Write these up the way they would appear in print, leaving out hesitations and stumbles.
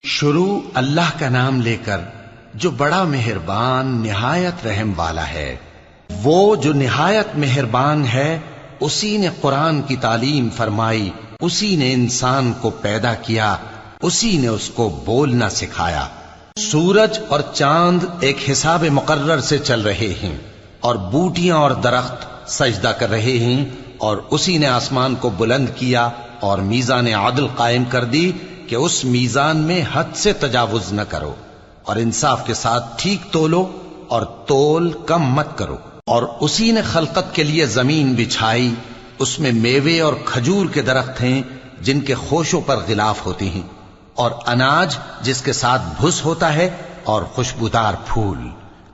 شروع اللہ کا نام لے کر جو بڑا مہربان نہایت رحم والا ہے۔ وہ جو نہایت مہربان ہے اسی نے قرآن کی تعلیم فرمائی، اسی نے انسان کو پیدا کیا، اسی نے اس کو بولنا سکھایا۔ سورج اور چاند ایک حساب مقرر سے چل رہے ہیں اور بوٹیاں اور درخت سجدہ کر رہے ہیں، اور اسی نے آسمان کو بلند کیا اور میزان عدل قائم کر دی کہ اس میزان میں حد سے تجاوز نہ کرو، اور انصاف کے ساتھ ٹھیک تولو اور تول کم مت کرو۔ اور اسی نے خلقت کے لیے زمین بچھائی، اس میں میوے اور کھجور کے درخت ہیں جن کے خوشوں پر غلاف ہوتی ہیں، اور اناج جس کے ساتھ بھس ہوتا ہے، اور خوشبودار پھول۔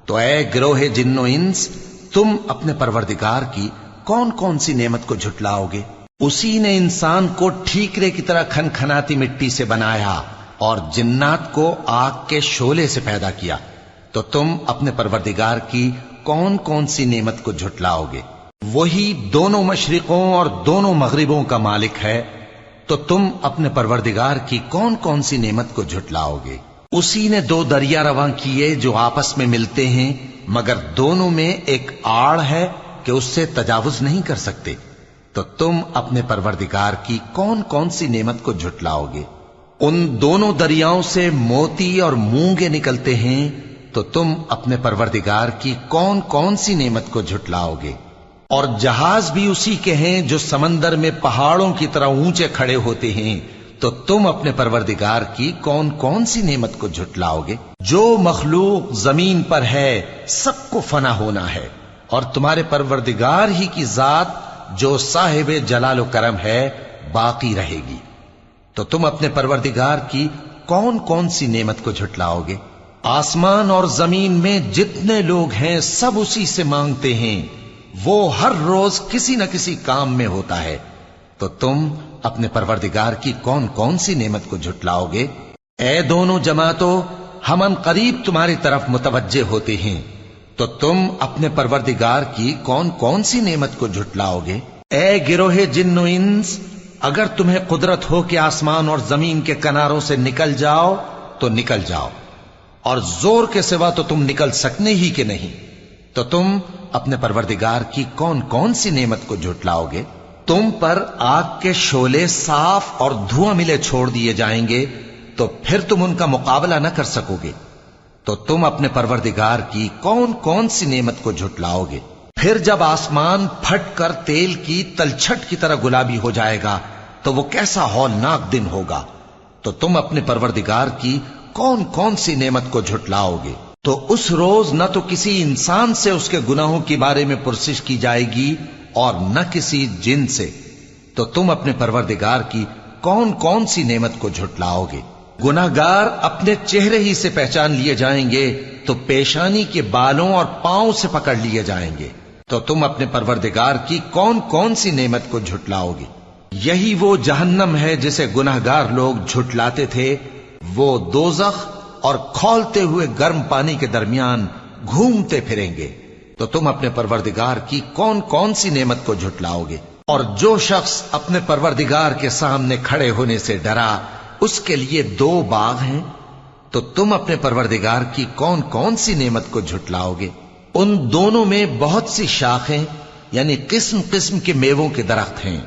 تو اے گروہ جن و انس، تم اپنے پروردگار کی کون کون سی نعمت کو جھٹلاؤ گے؟ اسی نے انسان کو ٹھیکرے کی طرح کھنکھناتی مٹی سے بنایا اور جنات کو آگ کے شعلے سے پیدا کیا، تو تم اپنے پروردگار کی کون کون سی نعمت کو جھٹلاؤ گے؟ وہی دونوں مشرقوں اور دونوں مغربوں کا مالک ہے، تو تم اپنے پروردگار کی کون کون سی نعمت کو جھٹلاؤ گے؟ اسی نے دو دریا رواں کیے جو آپس میں ملتے ہیں، مگر دونوں میں ایک آڑ ہے کہ اس سے تجاوز نہیں کر سکتے، تو تم اپنے پروردگار کی کون کون سی نعمت کو جھٹلاؤ گے؟ ان دونوں دریاؤں سے موتی اور مونگے نکلتے ہیں، تو تم اپنے پروردگار کی کون کون سی نعمت کو جھٹلاؤ گے؟ اور جہاز بھی اسی کے ہیں جو سمندر میں پہاڑوں کی طرح اونچے کھڑے ہوتے ہیں، تو تم اپنے پروردگار کی کون کون سی نعمت کو جھٹلاؤ گے؟ جو مخلوق زمین پر ہے سب کو فنا ہونا ہے، اور تمہارے پروردگار ہی کی ذات جو صاحب جلال و کرم ہے باقی رہے گی۔ تو تم اپنے پروردگار کی کون کون سی نعمت کو جھٹلاؤ گے؟ آسمان اور زمین میں جتنے لوگ ہیں سب اسی سے مانگتے ہیں، وہ ہر روز کسی نہ کسی کام میں ہوتا ہے، تو تم اپنے پروردگار کی کون کون سی نعمت کو جھٹلاؤ گے؟ اے دونوں جماعتوں، ہم ان قریب تمہاری طرف متوجہ ہوتے ہیں، تو تم اپنے پروردگار کی کون کون سی نعمت کو جھٹلاؤ گے؟ اے گروہ جن و انس، اگر تمہیں قدرت ہو کہ آسمان اور زمین کے کناروں سے نکل جاؤ تو نکل جاؤ، اور زور کے سوا تو تم نکل سکنے ہی کہ نہیں، تو تم اپنے پروردگار کی کون کون سی نعمت کو جھٹلاؤ گے؟ تم پر آگ کے شعلے صاف اور دھواں ملے چھوڑ دیے جائیں گے، تو پھر تم ان کا مقابلہ نہ کر سکو گے، تو تم اپنے پروردگار کی کون کون سی نعمت کو جھٹلاؤ گے؟ پھر جب آسمان پھٹ کر تیل کی تلچھٹ کی طرح گلابی ہو جائے گا تو وہ کیسا ہولناک دن ہوگا، تو تم اپنے پروردگار کی کون کون سی نعمت کو جھٹلاؤ گے؟ تو اس روز نہ تو کسی انسان سے اس کے گناہوں کے بارے میں پرسش کی جائے گی اور نہ کسی جن سے، تو تم اپنے پروردگار کی کون کون سی نعمت کو جھٹلاؤ گے؟ گناہگار اپنے چہرے ہی سے پہچان لیے جائیں گے تو پیشانی کے بالوں اور پاؤں سے پکڑ لیے جائیں گے، تو تم اپنے پروردگار کی کون کون سی نعمت کو جھٹلاؤ گے؟ یہی وہ جہنم ہے جسے گناہگار لوگ جھٹلاتے تھے، وہ دوزخ اور کھولتے ہوئے گرم پانی کے درمیان گھومتے پھریں گے، تو تم اپنے پروردگار کی کون کون سی نعمت کو جھٹلاؤ گے؟ اور جو شخص اپنے پروردگار کے سامنے کھڑے ہونے سے ڈرا، اس کے لیے دو باغ ہیں، تو تم اپنے پروردگار کی کون کون سی نعمت کو جھٹلاؤ گے؟ ان دونوں میں بہت سی شاخیں یعنی قسم قسم کے میووں کے درخت ہیں،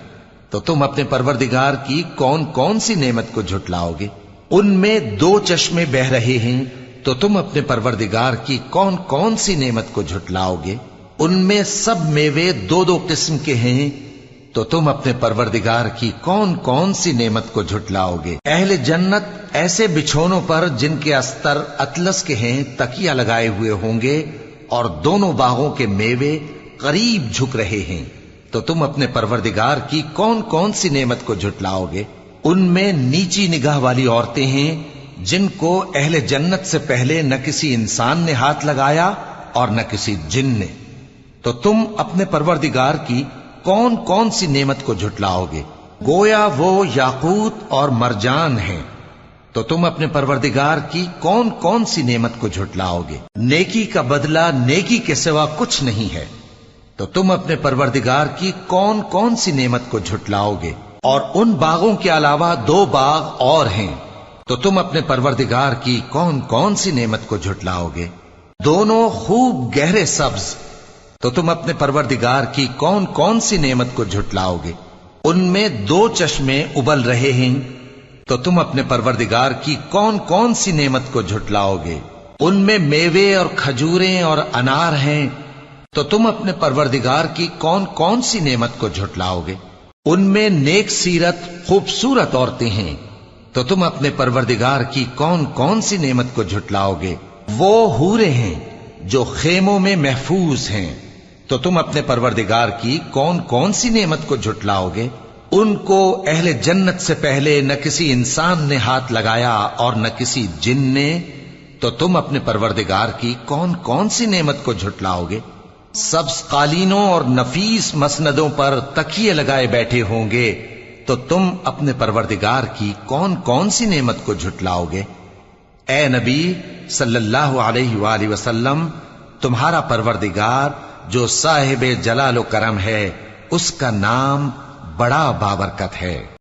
تو تم اپنے پروردگار کی کون کون سی نعمت کو جھٹلاؤ گے؟ ان میں دو چشمے بہ رہے ہیں، تو تم اپنے پروردگار کی کون کون سی نعمت کو جھٹلاؤ گے؟ ان میں سب میوے دو دو قسم کے ہیں، تو تم اپنے پروردگار کی کون کون سی نعمت کو جھٹلاؤ گے؟ اہل جنت ایسے بچھونوں پر جن کے استر اطلس کے ہیں تکیہ لگائے ہوئے ہوں گے، اور دونوں باغوں کے میوے قریب جھک رہے ہیں، تو تم اپنے پروردگار کی کون کون سی نعمت کو جھٹلاؤ گے؟ ان میں نیچی نگاہ والی عورتیں ہیں جن کو اہل جنت سے پہلے نہ کسی انسان نے ہاتھ لگایا اور نہ کسی جن نے، تو تم اپنے پروردگار کی کون کون سی نعمت کو جھٹلاؤ گے؟ گویا وہ یاقوت اور مرجان ہیں، تو تم اپنے پروردگار کی کون کون سی نعمت کو جھٹلاؤ گے؟ نیکی کا بدلہ نیکی کے سوا کچھ نہیں ہے، تو تم اپنے پروردگار کی کون کون سی نعمت کو جھٹلاؤ گے؟ اور ان باغوں کے علاوہ دو باغ اور ہیں، تو تم اپنے پروردگار کی کون کون سی نعمت کو جھٹلاؤ گے؟ دونوں خوب گہرے سبز، تو تم اپنے پروردگار کی کون کون سی نعمت کو جھٹلاؤ گے؟ ان میں 2 چشمے ابل رہے ہیں، تو تم اپنے پروردگار کی کون کون سی نعمت کو جھٹلاؤ گے؟ ان میں میوے اور کھجوریں اور انار ہیں، تو تم اپنے پروردگار کی کون کون سی نعمت کو جھٹلاؤ گے؟ ان میں نیک سیرت خوبصورت عورتیں ہیں، تو تم اپنے پروردگار کی کون کون سی نعمت کو جھٹلاؤ گے؟ وہ حوریں ہیں جو خیموں میں محفوظ ہیں، تو تم اپنے پروردگار کی کون کون سی نعمت کو جھٹلاؤ گے؟ ان کو اہل جنت سے پہلے نہ کسی انسان نے ہاتھ لگایا اور نہ کسی جن نے، تو تم اپنے پروردگار کی کون کون سی نعمت کو جھٹلاؤ گے؟ سبز قالینوں اور نفیس مسندوں پر تکیے لگائے بیٹھے ہوں گے، تو تم اپنے پروردگار کی کون کون سی نعمت کو جھٹلاؤ گے؟ اے نبی صلی اللہ علیہ وآلہ وسلم، تمہارا پروردگار جو صاحب جلال و کرم ہے، اس کا نام بڑا بابرکت ہے۔